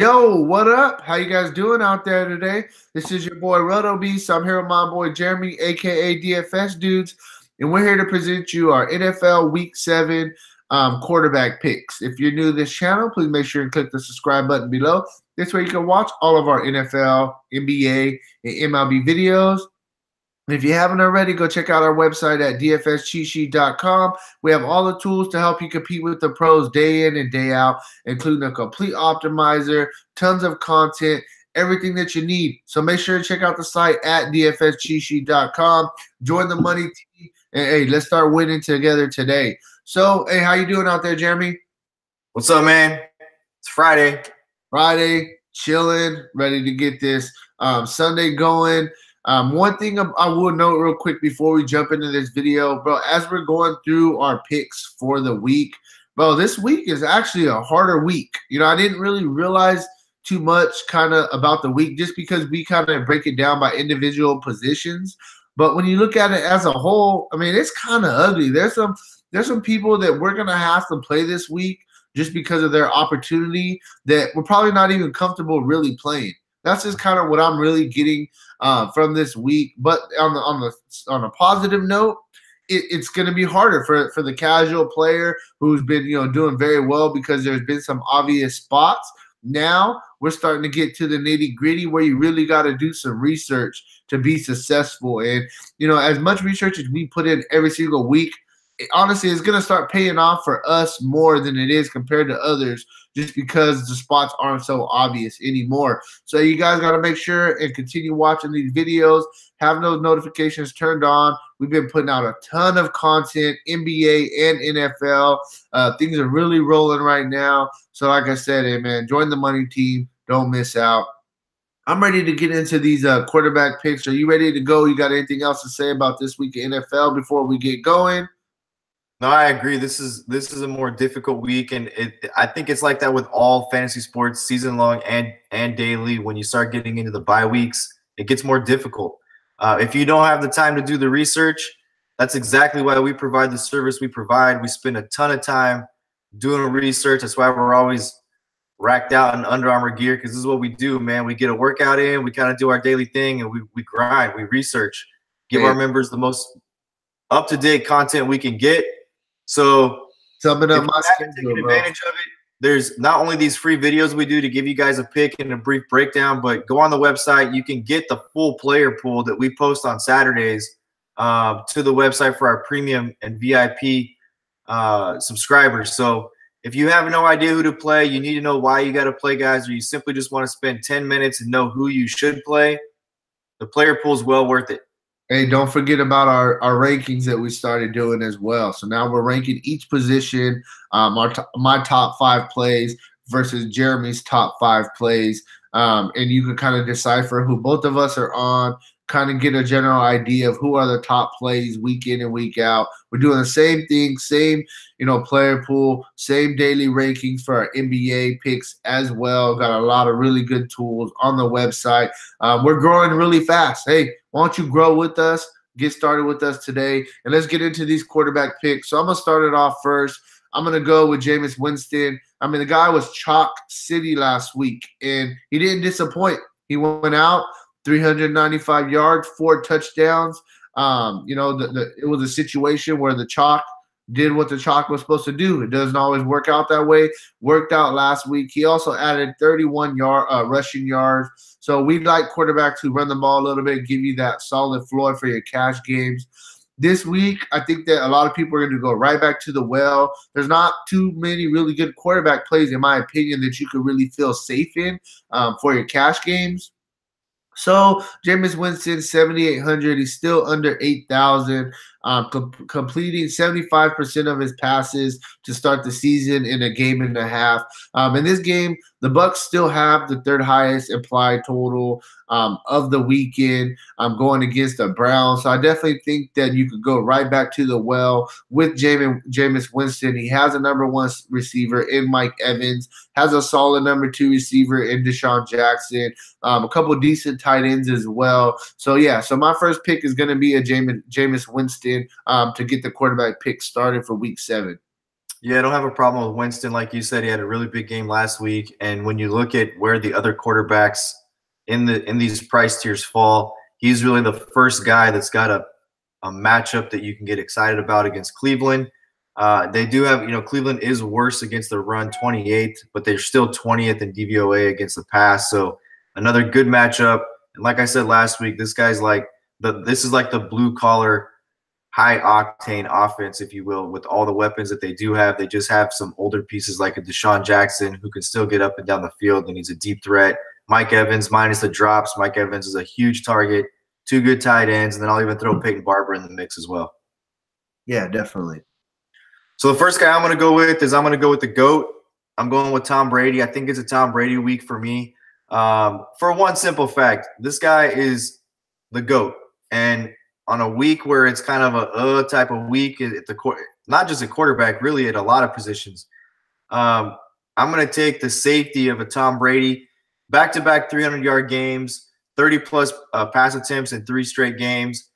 Yo, what up? How you guys doing out there today? This is your boy Roto Beast. I'm here with my boy Jeremy, aka DFS Dudes, and we're here to present you our NFL Week 7 quarterback picks. If you're new to this channel, please make sure and click the subscribe button below. This way you can watch all of our NFL, NBA, and MLB videos. If you haven't already, go check out our website at dfscheatsheet.com. We have all the tools to help you compete with the pros day in and day out, including a complete optimizer, tons of content, everything that you need. So make sure to check out the site at dfscheatsheet.com. Join the money team, and hey, let's start winning together today. So, hey, how you doing out there, Jeremy? What's up, man? It's Friday. Friday, chilling, ready to get this Sunday going. One thing I will note real quick before we jump into this video, bro, as we're going through our picks for the week, bro, this week is actually a harder week. I didn't really realize too much kind of about the week just because we kind of break it down by individual positions. But when you look at it as a whole, I mean, it's kind of ugly. There's some people that we're going to have to play this week just because of their opportunity that we're probably not even comfortable really playing. That's just kind of what I'm really getting from this week. But on a positive note, it's going to be harder for the casual player who's been doing very well because there's been some obvious spots. Now we're starting to get to the nitty gritty where you really got to do some research to be successful. And as much research as we put in every single week, honestly, it's going to start paying off for us more than it is compared to others just because the spots aren't so obvious anymore. So you guys got to make sure and continue watching these videos, have those notifications turned on. We've been putting out a ton of content, NBA and NFL. Things are really rolling right now. So like I said, hey, man, join the money team. Don't miss out. I'm ready to get into these quarterback picks. Are you ready to go? You got anything else to say about this week of NFL before we get going? No, I agree. This is a more difficult week, and I think it's like that with all fantasy sports, season long and daily. When you start getting into the bye weeks, it gets more difficult. If you don't have the time to do the research, that's exactly why we provide the service we provide. We spend a ton of time doing research. That's why we're always racked out in Under Armour gear, because this is what we do, man. We get a workout in, we kind of do our daily thing, and we grind, we research, give our members the most up-to-date content we can get. So summing up my taking advantage of it, there's not only these free videos we do to give you guys a pick and a brief breakdown, but go on the website. You can get the full player pool that we post on Saturdays to the website for our premium and VIP subscribers. So if you have no idea who to play, you need to know why you got to play, guys, or you simply just want to spend 10 minutes and know who you should play, the player pool is well worth it. Hey, don't forget about our rankings that we started doing as well. So now we're ranking each position, my top 5 plays versus Jeremy's top 5 plays. And you can kind of decipher who both of us are on, kind of get a general idea of who are the top plays week in and week out. We're doing the same thing, same player pool, same daily rankings for our NBA picks as well. Got a lot of really good tools on the website. We're growing really fast. Hey, why don't you grow with us? Get started with us today, and let's get into these quarterback picks. So I'm going to start it off first. I'm going to go with Jameis Winston. I mean, the guy was chalk city last week, and he didn't disappoint. He went out, 395 yards, 4 touchdowns. It was a situation where the chalk did what the chalk was supposed to do. It doesn't always work out that way. Worked out last week. He also added 31 rushing yards. So we like quarterbacks who run the ball a little bit, give you that solid floor for your cash games. This week, I think that a lot of people are going to go right back to the well. There's not too many really good quarterback plays, in my opinion, that you could really feel safe in for your cash games. So Jameis Winston, 7,800. He's still under 8,000, completing 75% of his passes to start the season in a game and a half. In this game, the Bucs still have the 3rd highest implied total of the weekend going against the Browns. So I definitely think that you could go right back to the well with Jameis Winston. He has a number 1 receiver in Mike Evans, has a solid number 2 receiver in Deshaun Jackson, a couple decent tight ends as well. So, yeah, so my first pick is going to be a Jameis Winston to get the quarterback pick started for week 7. Yeah, I don't have a problem with Winston. Like you said, he had a really big game last week. And when you look at where the other quarterbacks in these price tiers fall, he's really the first guy that's got a matchup that you can get excited about against Cleveland. They do have, Cleveland is worse against the run, 28th, but they're still 20th in DVOA against the pass. So another good matchup. And like I said last week, this guy's like this is like the blue collar, high octane offense, if you will, with all the weapons that they do have. They just have some older pieces like a Deshaun Jackson who can still get up and down the field, and he's a deep threat. Mike Evans, minus the drops. Mike Evans is a huge target. Two good tight ends, and then I'll even throw Peyton Barber in the mix as well. Yeah, definitely. So the first guy I'm going to go with the GOAT. I'm going with Tom Brady. I think it's a Tom Brady week for me. For one simple fact, this guy is the GOAT. And on a week where it's kind of a type of week at not just a quarterback, really at a lot of positions, I'm going to take the safety of a Tom Brady. Back-to-back 300-yard games, 30-plus pass attempts in 3 straight games.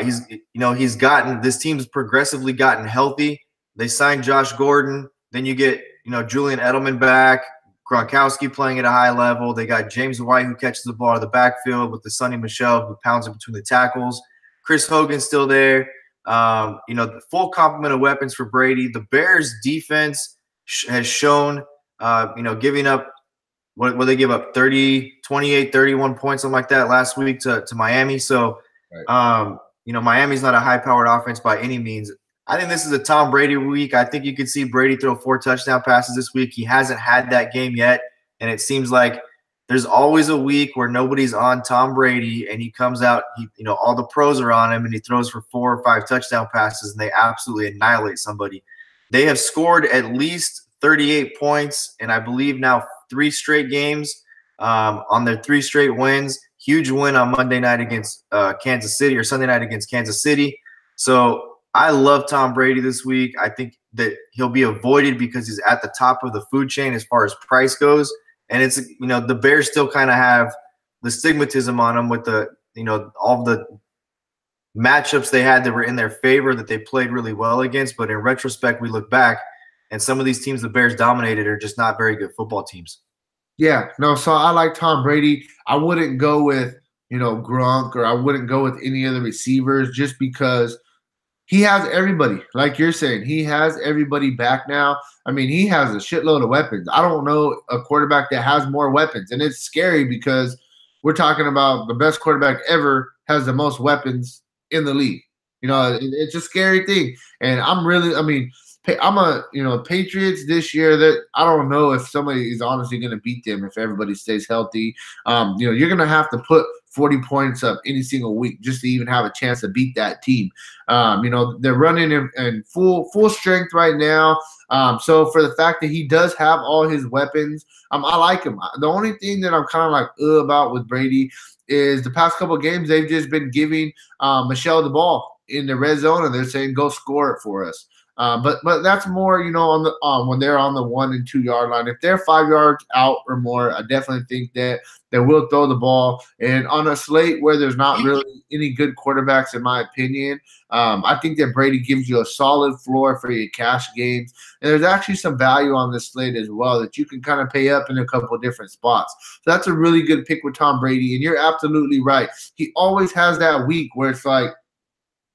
He's gotten – this team's progressively gotten healthy. They signed Josh Gordon. Then you get, Julian Edelman back, Gronkowski playing at a high level. They got James White who catches the ball out of the backfield with the Sonny Michel who pounds it between the tackles. Chris Hogan's still there. The full complement of weapons for Brady. The Bears defense has shown, giving up what they give up 30, 28, 31 points, something like that last week to Miami. So, right. Miami's not a high-powered offense by any means. I think this is a Tom Brady week. I think you could see Brady throw 4 touchdown passes this week. He hasn't had that game yet, and it seems like there's always a week where nobody's on Tom Brady, and he comes out, all the pros are on him, and he throws for 4 or 5 touchdown passes, and they absolutely annihilate somebody. They have scored at least 38 points, and I believe now 3 straight games on their 3 straight wins. Huge win on Monday night against Kansas City, or Sunday night against Kansas City. So I love Tom Brady this week. I think that he'll be avoided because he's at the top of the food chain as far as price goes. And it's, the Bears still kind of have the stigmatism on them with the, all the matchups they had that were in their favor that they played really well against. But in retrospect, we look back and some of these teams the Bears dominated are just not very good football teams. Yeah, no, so I like Tom Brady. I wouldn't go with, Gronk, or I wouldn't go with any of the receivers just because he has everybody. Like you're saying, he has everybody back now. I mean, he has a shitload of weapons. I don't know a quarterback that has more weapons. And it's scary because we're talking about the best quarterback ever has the most weapons in the league. It's a scary thing. And I'm a Patriots this year that I don't know if somebody is honestly going to beat them if everybody stays healthy. You're going to have to put 40 points up any single week just to even have a chance to beat that team. They're running in full strength right now. So for the fact that he does have all his weapons, I like him. The only thing that I'm kind of like about with Brady is the past couple of games they've just been giving Michelle the ball in the red zone, and they're saying go score it for us. But that's more, on the when they're on the 1 and 2 yard line. If they're 5 yards out or more, I definitely think that they will throw the ball. And on a slate where there's not really any good quarterbacks, in my opinion, I think that Brady gives you a solid floor for your cash games. And there's actually some value on this slate as well that you can kind of pay up in a couple of different spots. So that's a really good pick with Tom Brady. And you're absolutely right. He always has that week where it's like,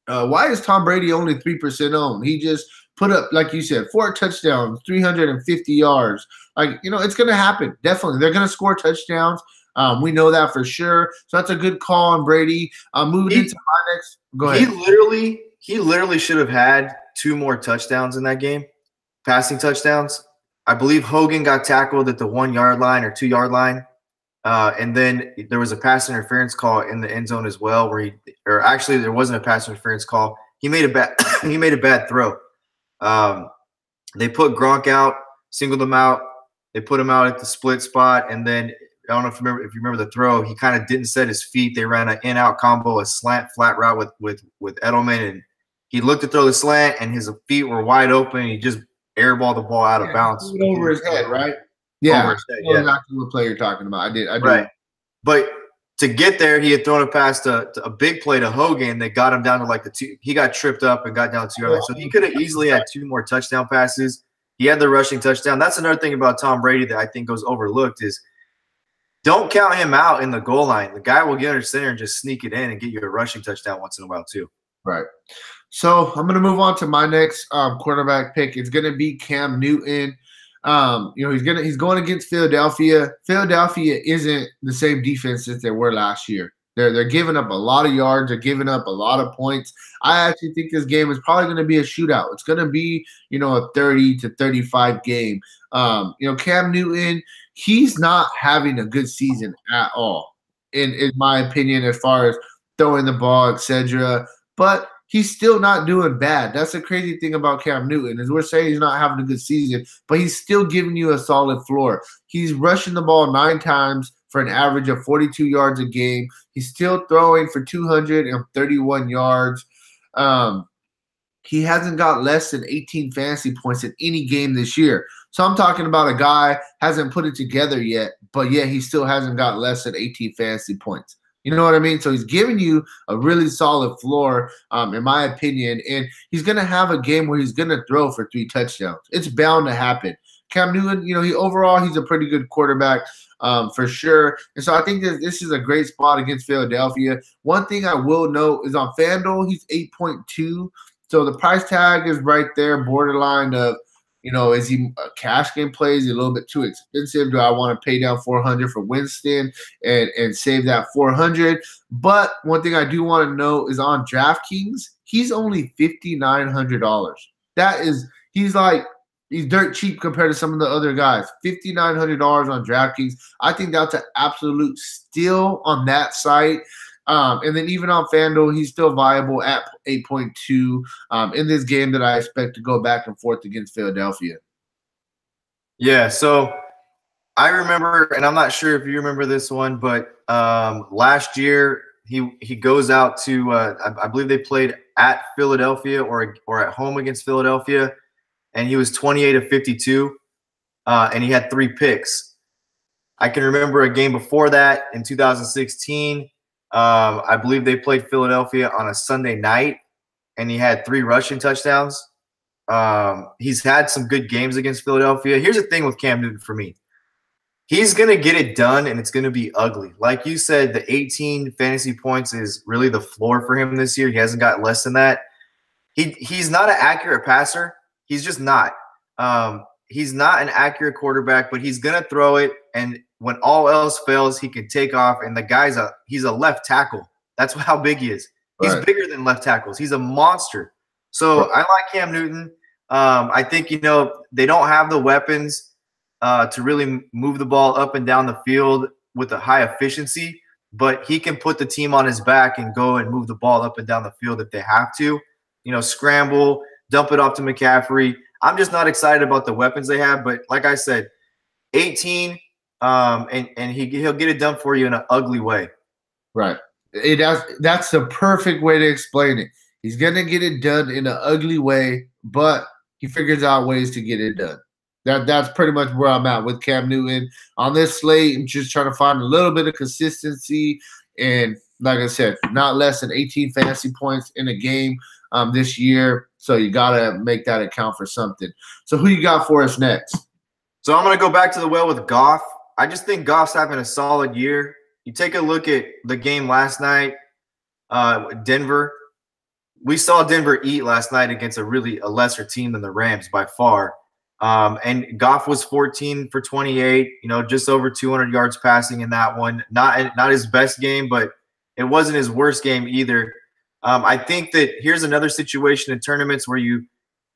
why is Tom Brady only 3% owned? He just put up, like you said, 4 touchdowns, 350 yards. It's going to happen. Definitely. They're going to score touchdowns. We know that for sure. So that's a good call on Brady. Moving into my next – go ahead. He literally should have had 2 more touchdowns in that game, passing touchdowns. I believe Hogan got tackled at the 1 yard line or 2 yard line. And then there was a pass interference call in the end zone as well, actually there wasn't a pass interference call. He made a bad throw. They put Gronk out, singled him out. They put him out at the split spot, and then I don't know if you remember the throw. He kind of didn't set his feet. They ran an in-out combo, a slant flat route with Edelman, and he looked to throw the slant, and his feet were wide open. And he just airballed the ball out of bounds over his head, right? Yeah, exactly what play you're talking about. I did. Right. But to get there, he had thrown a pass to a big play to Hogan that got him down to like the 2. He got tripped up and got down to 2 yards. So he could have easily had 2 more touchdown passes. He had the rushing touchdown. That's another thing about Tom Brady that I think goes overlooked is don't count him out in the goal line. The guy will get under center and just sneak it in and get you a rushing touchdown once in a while too. Right. So I'm going to move on to my next quarterback pick. It's going to be Cam Newton. He's going against Philadelphia. Philadelphia isn't the same defense as they were last year. They're giving up a lot of yards. They're giving up a lot of points. I actually think this game is probably going to be a shootout. It's going to be, a 30 to 35 game. Cam Newton, he's not having a good season at all, in my opinion, as far as throwing the ball, etc. But he's still not doing bad. That's the crazy thing about Cam Newton is we're saying he's not having a good season, but he's still giving you a solid floor. He's rushing the ball 9 times for an average of 42 yards a game. He's still throwing for 231 yards. He hasn't got less than 18 fantasy points in any game this year. So I'm talking about a guy hasn't put it together yet, but yet he still hasn't got less than 18 fantasy points. You know what I mean? So he's giving you a really solid floor, in my opinion, and he's going to have a game where he's going to throw for 3 touchdowns. It's bound to happen. Cam Newton, he's a pretty good quarterback for sure. And so I think that this is a great spot against Philadelphia. One thing I will note is on FanDuel, he's 8.2. So the price tag is right there, borderline of, is he a cash game play? Is he a little bit too expensive? Do I want to pay down $400 for Winston and save that $400? But one thing I do want to know is on DraftKings, he's only $5,900. He's dirt cheap compared to some of the other guys. $5,900 on DraftKings. I think that's an absolute steal on that site. And then even on FanDuel, he's still viable at 8.2 in this game that I expect to go back and forth against Philadelphia. Yeah, so I remember, and I'm not sure if you remember this one, but last year he goes out to I believe they played at Philadelphia or at home against Philadelphia, and he was 28 of 52, and he had 3 picks. I can remember a game before that in 2016. I believe they played Philadelphia on a Sunday night, and he had 3 rushing touchdowns. He's had some good games against Philadelphia. Here's the thing with Cam Newton for me. He's going to get it done, and it's going to be ugly. Like you said, the 18 fantasy points is really the floor for him this year. He hasn't got less than that. He's not an accurate passer. He's just not. He's not an accurate quarterback, but he's going to throw it, and when all else fails, he can take off, and he's a left tackle. That's how big he is. He's bigger than left tackles. He's a monster. So I like Cam Newton. I think, they don't have the weapons to really move the ball up and down the field with a high efficiency, but he can put the team on his back and go and move the ball up and down the field if they have to, scramble, dump it off to McCaffrey. I'm just not excited about the weapons they have, but like I said, 18, and he'll get it done for you in an ugly way. Right. That's the perfect way to explain it. He's going to get it done in an ugly way, but he figures out ways to get it done. That's pretty much where I'm at with Cam Newton. On this slate, I'm just trying to find a little bit of consistency. And like I said, not less than 18 fantasy points in a game this year. So you got to make that account for something. So who you got for us next? So I'm going to go back to the well with Goff. I just think Goff's having a solid year. You take a look at the game last night, Denver. We saw Denver eat last night against a lesser team than the Rams by far. And Goff was 14 for 28, just over 200 yards passing in that one. Not his best game, but it wasn't his worst game either. I think that here's another situation in tournaments where you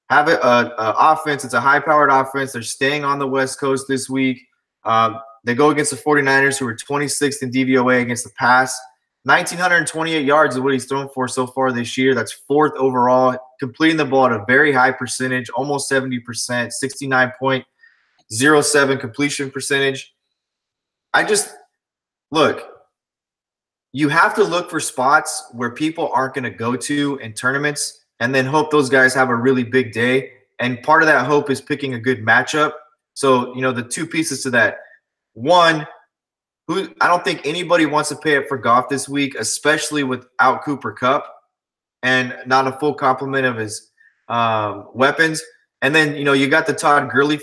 have an offense. It's a high-powered offense. They're staying on the West Coast this week. They go against the 49ers, who are 26th in DVOA against the pass. 1,928 yards is what he's thrown for so far this year. That's 4th overall, completing the ball at a very high percentage, almost 70%, 69.07 completion percentage. Look, you have to look for spots where people aren't going to go to in tournaments and then hope those guys have a really big day. And part of that hope is picking a good matchup. So, the 2 pieces to that. One, I don't think anybody wants to pay up for Goff this week, especially without Cooper Kupp and not a full complement of his weapons. And then, you got the Todd Gurley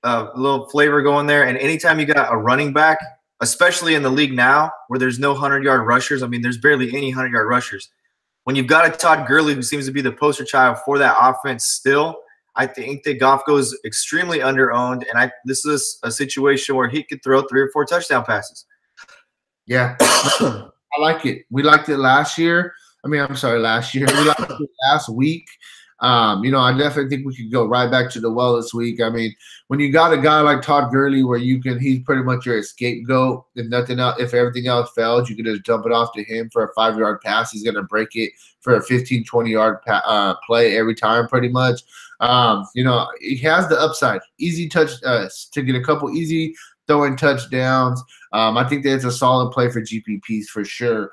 little flavor going there. And anytime you got a running back, especially in the league now where there's no 100-yard rushers, I mean, there's barely any 100-yard rushers. When you've got a Todd Gurley who seems to be the poster child for that offense still, I think that Goff goes extremely underowned. And this is a situation where he could throw 3 or 4 touchdown passes. Yeah, I like it. We liked it last year. I'm sorry, last year. We liked it last week. I definitely think we could go right back to the well this week. I mean, when you got a guy like Todd Gurley where he's pretty much your scapegoat. If nothing else, if everything else fails, you can just dump it off to him for a 5-yard pass. He's going to break it for a 15, 20-yard play every time pretty much. He has the upside. Easy touch to get a couple easy throwing touchdowns. I think that it's a solid play for GPPs for sure.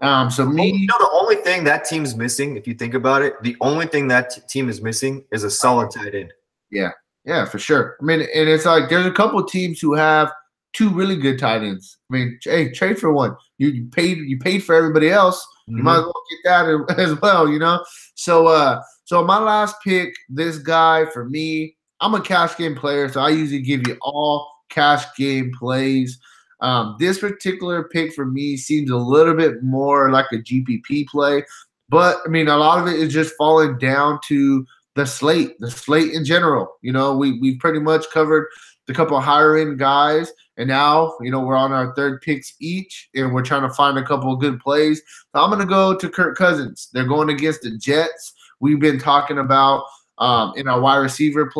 The only thing that team's missing, if you think about it, the only thing that team is missing is a solid tight end. Yeah, for sure. I mean, and it's like there's a couple teams who have 2 really good tight ends. I mean, hey, trade for one. You paid for everybody else. Mm-hmm. You might as well get that as well, So my last pick, this guy for me, I'm a cash game player, so I usually give you all cash game plays. This particular pick for me seems a little bit more like a GPP play, but I mean, a lot of it is just falling down to the slate in general. We've pretty much covered the couple of higher end guys, and now, we're on our 3rd picks each, and we're trying to find a couple of good plays. So I'm going to go to Kirk Cousins. They're going against the Jets. We've been talking about in our wide receiver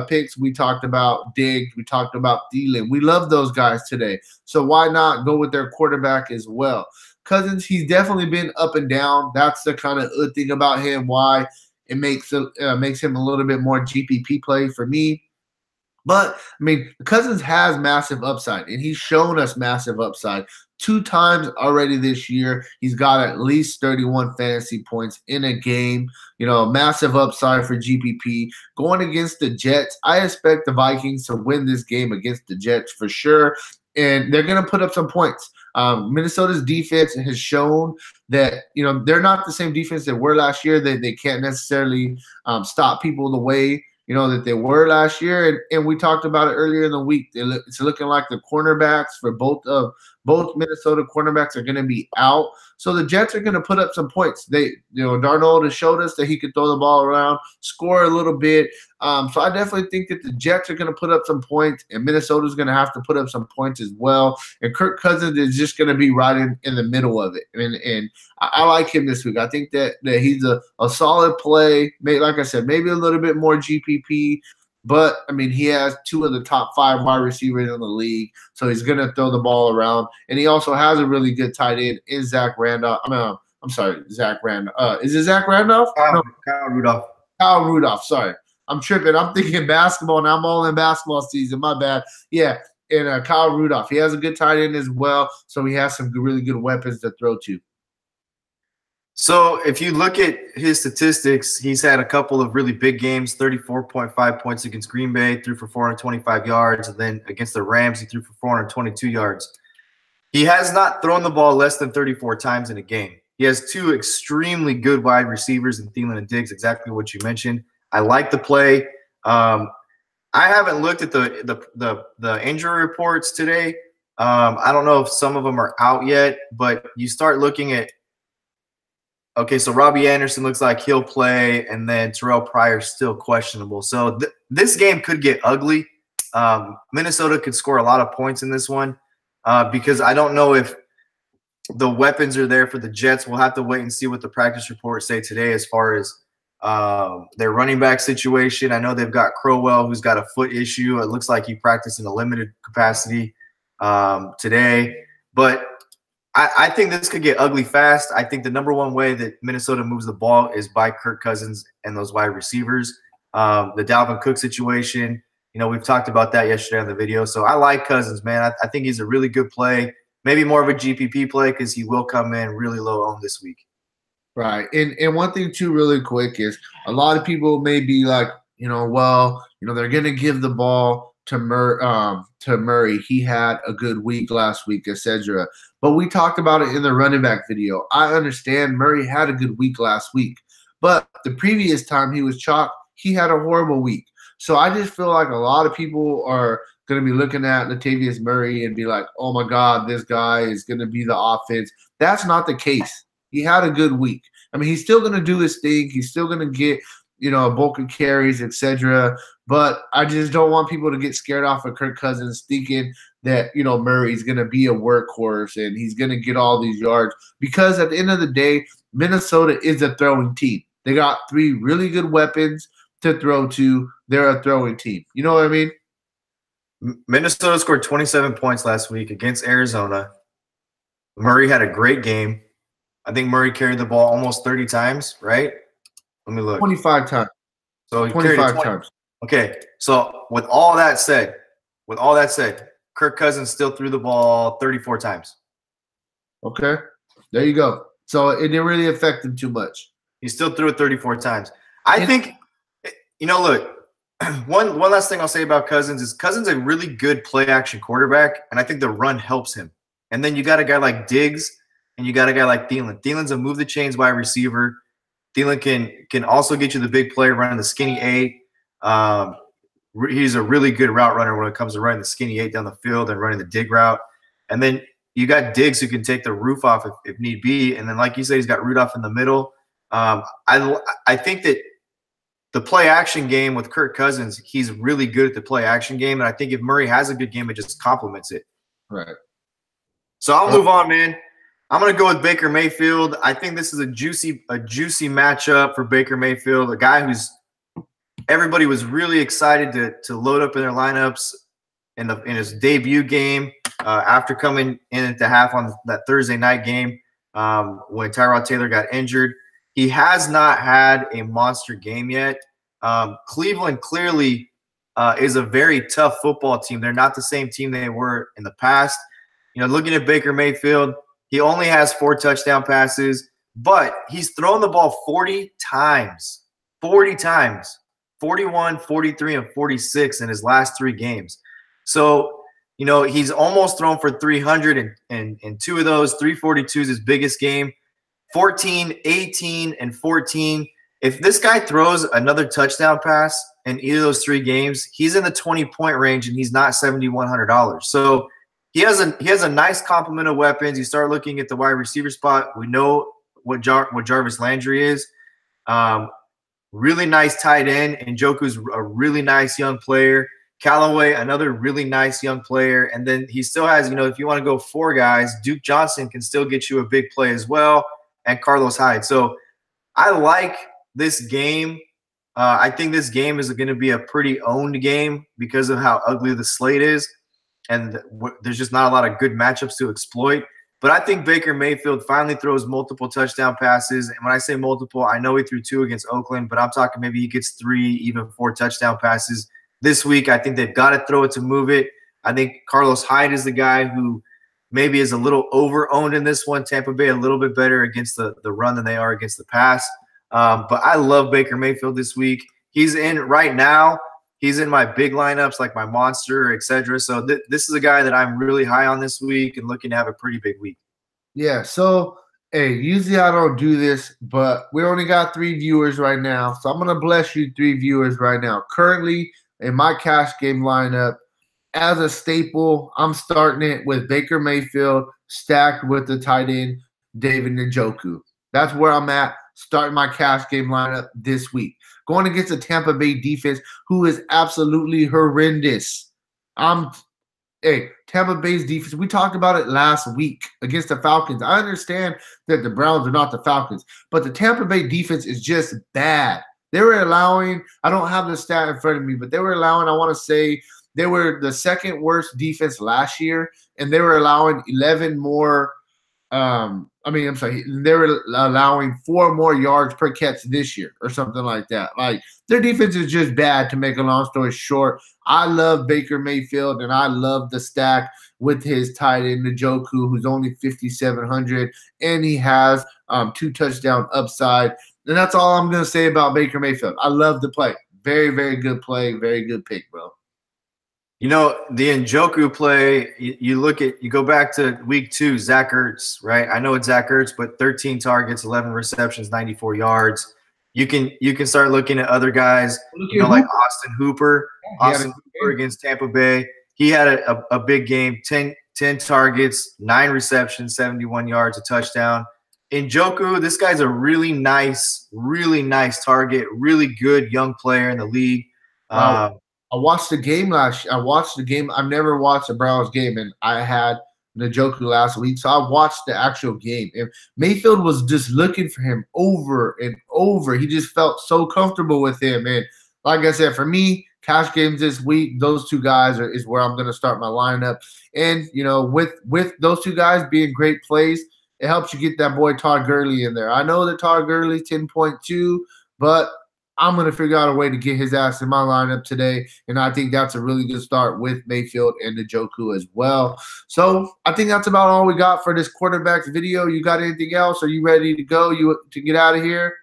picks, we talked about Diggs, we talked about Thielen. We love those guys today. So why not go with their quarterback as well? Cousins, he's definitely been up and down. That's the kind of thing about him, why it makes him a little bit more GPP play for me. But, I mean, Cousins has massive upside, and he's shown us massive upside. 2 times already this year, he's got at least 31 fantasy points in a game. Massive upside for GPP. Going against the Jets, I expect the Vikings to win this game against the Jets for sure, and they're going to put up some points. Minnesota's defense has shown that, they're not the same defense they were last year. They can't necessarily stop people the way that they were last year, and we talked about it earlier in the week. It's looking like the cornerbacks for both Minnesota cornerbacks are going to be out, so the Jets are going to put up some points. Darnold has showed us that he could throw the ball around, score a little bit. So I definitely think that the Jets are going to put up some points, and Minnesota's going to have to put up some points as well. And Kirk Cousins is just going to be right in the middle of it. And I like him this week. I think that he's a solid play. Like I said, maybe a little bit more GPP. But, I mean, he has 2 of the top 5 wide receivers in the league, so he's going to throw the ball around. And he also has a really good tight end in Zach Randolph. I'm sorry, Zach Randolph. Is it Zach Randolph? Kyle Rudolph. Kyle Rudolph, sorry. I'm tripping. I'm thinking basketball, and I'm all in basketball season. My bad. Yeah, and Kyle Rudolph. He has a good tight end as well, so he has some really good weapons to throw to. So if you look at his statistics, he's had a couple of really big games, 34.5 points against Green Bay, threw for 425 yards, and then against the Rams, he threw for 422 yards. He has not thrown the ball less than 34 times in a game. He has 2 extremely good wide receivers in Thielen and Diggs, exactly what you mentioned. I like the play. I haven't looked at the injury reports today. I don't know if some of them are out yet, but you start looking at okay, so Robbie Anderson looks like he'll play, and then Terrell Pryor's still questionable. So this game could get ugly. Minnesota could score a lot of points in this one because I don't know if the weapons are there for the Jets. We'll have to wait and see what the practice reports say today as far as their running back situation. I know they've got Crowell, who's got a foot issue. It looks like he practiced in a limited capacity today. But I think this could get ugly fast. I think the number one way that Minnesota moves the ball is by Kirk Cousins and those wide receivers. The Dalvin Cook situation, we've talked about that yesterday on the video. So I like Cousins, man. I think he's a really good play, maybe more of a GPP play because he will come in really low owned this week. Right. And one thing, too, really quick is a lot of people may be like, they're going to give the ball to Murray. He had a good week last week, etc. But we talked about it in the running back video. I understand Murray had a good week last week, but the previous time he was chalked, he had a horrible week. So I just feel like a lot of people are going to be looking at Latavius Murray and be like, oh my God, this guy is going to be the offense. That's not the case. He had a good week. I mean, he's still going to do his thing. He's still going to get, a bulk of carries, etc. But I just don't want people to get scared off of Kirk Cousins thinking that, Murray's going to be a workhorse and he's going to get all these yards. Because at the end of the day, Minnesota is a throwing team. They got 3 really good weapons to throw to. They're a throwing team. You know what I mean? Minnesota scored 27 points last week against Arizona. Murray had a great game. I think Murray carried the ball almost 30 times, right? Let me look. 25 times. So he 25 times. Okay. So with all that said, Kirk Cousins still threw the ball 34 times. Okay. There you go. So it didn't really affect him too much. He still threw it 34 times. I think, look, one last thing I'll say about Cousins is Cousins is a really good play-action quarterback, and I think the run helps him. And then you got a guy like Diggs, and you got a guy like Thielen. Thielen's a move-the-chains wide receiver. Thielen can also get you the big play running the skinny 8. He's a really good route runner when it comes to running the skinny 8 down the field and running the dig route. And then you got Diggs who can take the roof off if need be. And then, like you said, he's got Rudolph in the middle. I think that the play-action game with Kirk Cousins, he's really good at the play-action game. And I think if Murray has a good game, it just complements it. Right. So I'll move on, man. I'm going to go with Baker Mayfield. I think this is a juicy matchup for Baker Mayfield, a guy who's everybody was really excited to load up in their lineups in his debut game after coming in at the half on that Thursday night game when Tyrod Taylor got injured. He has not had a monster game yet. Cleveland clearly is a very tough football team. They're not the same team they were in the past. Looking at Baker Mayfield, he only has 4 touchdown passes, but he's thrown the ball 40 times. 40 times. 41, 43, and 46 in his last 3 games. So, he's almost thrown for 300 and 2 of those. 342 is his biggest game. 14, 18, and 14. If this guy throws another touchdown pass in either of those 3 games, he's in the 20-point range and he's not $7,100. So he has a nice complement of weapons. You start looking at the wide receiver spot. We know what Jarvis Landry is. Really nice tight end. Njoku's a really nice young player. Callaway, another really nice young player. And then he still has, if you want to go 4 guys, Duke Johnson can still get you a big play as well, and Carlos Hyde. So I like this game. I think this game is going to be a pretty owned game because of how ugly the slate is. And there's just not a lot of good matchups to exploit. But I think Baker Mayfield finally throws multiple touchdown passes. And when I say multiple, I know he threw 2 against Oakland, but I'm talking maybe he gets 3, even 4 touchdown passes this week. I think they've got to throw it to move it. I think Carlos Hyde is the guy who maybe is a little over-owned in this one. Tampa Bay a little bit better against the run than they are against the pass. But I love Baker Mayfield this week. He's in right now. He's in my big lineups like my monster, etc. So this is a guy that I'm really high on this week and looking to have a pretty big week. Yeah, so, hey, usually I don't do this, but we only got 3 viewers right now. So I'm going to bless you 3 viewers right now. Currently, in my cash game lineup, as a staple, I'm starting it with Baker Mayfield stacked with the tight end David Njoku. That's where I'm at, starting my cash game lineup this week. Going against a Tampa Bay defense who is absolutely horrendous. Tampa Bay's defense, we talked about it last week against the Falcons. I understand that the Browns are not the Falcons, but the Tampa Bay defense is just bad. They were allowing, I don't have the stat in front of me, but they were allowing, I want to say, they were the 2nd worst defense last year, and they were allowing 11 more they were allowing 4 more yards per catch this year or something like that. Like, their defense is just bad, to make a long story short. I love Baker Mayfield, and I love the stack with his tight end, Njoku, who's only 5,700, and he has 2 touchdown upside. And that's all I'm going to say about Baker Mayfield. I love the play. Very, very good play. Very good pick, bro. The Njoku play, you go back to week 2, Zach Ertz, right? I know it's Zach Ertz, but 13 targets, 11 receptions, 94 yards. you can start looking at other guys, Look at like Hooper. Austin Hooper. He had a Austin good Hooper game. against Tampa Bay. He had a big game, 10 targets, 9 receptions, 71 yards, a touchdown. Njoku, this guy's a really nice target, really good young player in the league. Wow. I watched the game last year. I watched the game. I've never watched a Browns game, and I had Njoku last week. So I watched the actual game. And Mayfield was just looking for him over and over. He just felt so comfortable with him. And like I said, for me, cash games this week, those two guys is where I'm going to start my lineup. And, with those two guys being great plays, it helps you get that boy Todd Gurley in there. I know that Todd Gurley 10.2, but I'm going to figure out a way to get his ass in my lineup today. And I think that's a really good start with Mayfield and Njoku as well. So I think that's about all we got for this quarterbacks video. You got anything else? Are you ready to go? To get out of here?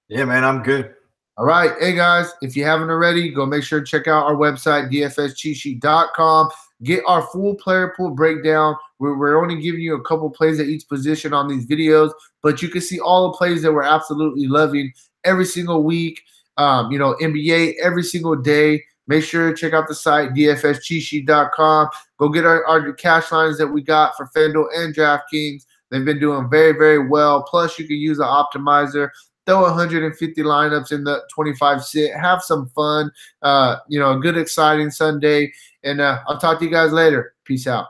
Yeah, man, I'm good. All right. Hey, guys, if you haven't already, go make sure to check out our website, dfscheatsheet.com. Get our full player pool breakdown. We're only giving you a couple plays at each position on these videos, but you can see all the plays that we're absolutely loving every single week. NBA every single day. Make sure to check out the site, dfscheatsheet.com. Go get our cash lines that we got for Fanduel and Draftkings. They've been doing very, very well. Plus, you can use an optimizer. Throw 150 lineups in the 25 sit. Have some fun. A good, exciting Sunday. And I'll talk to you guys later. Peace out.